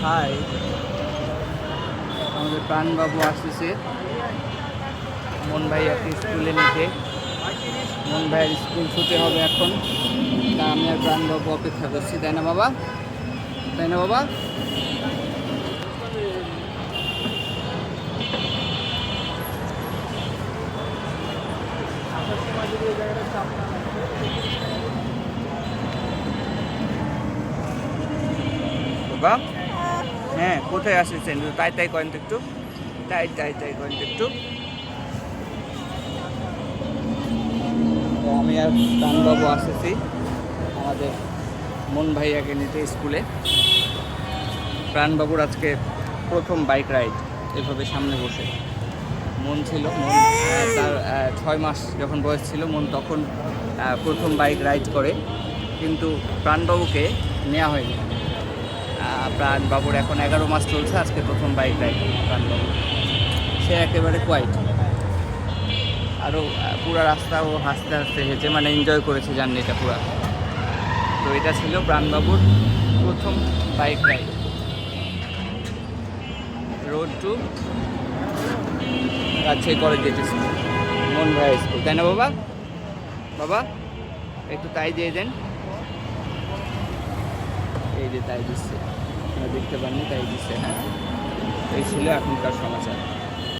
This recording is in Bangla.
হাই, আমাদের প্রাণবাবু আসতেছে মন ভাইয়াকে স্কুলে নিতে। মন ভাইয়ের স্কুল ছুটি হবে এখন, তা আমি আর প্রাণবাবু অপেক্ষা করছি, তাই না বাবা? তাই না বাবা? বাবা, হ্যাঁ কোথায় আসেছেন? তাই তাই করেন তো একটু, তাই তাই তাই করেন তো একটু। তো আমি আর প্রাণবাবু আসেছি আমাদের মন ভাইয়াকে নিতে স্কুলে। প্রাণবাবুর আজকে প্রথম বাইক রাইড এভাবে সামনে বসে। মন ছিল, মন তার 6 মাস যখন বয়স ছিল, মন তখন প্রথম বাইক রাইড করে, কিন্তু প্রাণবাবুকে নেওয়া হয়নি। প্রাণবাবুর এখন 11 মাস চলছে, আজকে প্রথম বাইক রাইড প্রাণবাবু। সে একেবারে কোয়াইট, আরও পুরো রাস্তা ও হাসতে হাসতে হেঁটে মানে এনজয় করেছে জার্নিটা পুরো। তো এটা ছিল প্রাণবাবুর প্রথম bike ride, road to Rajshahi college school, মন ভাই স্কুল, তাই না বাবা? বাবা একটু তাই দিয়ে দেন, এই যে তাই দিচ্ছে, দেখতে পাননি, তাই দিচ্ছে। হ্যাঁ, এই ছিল এখনকার সমাচার।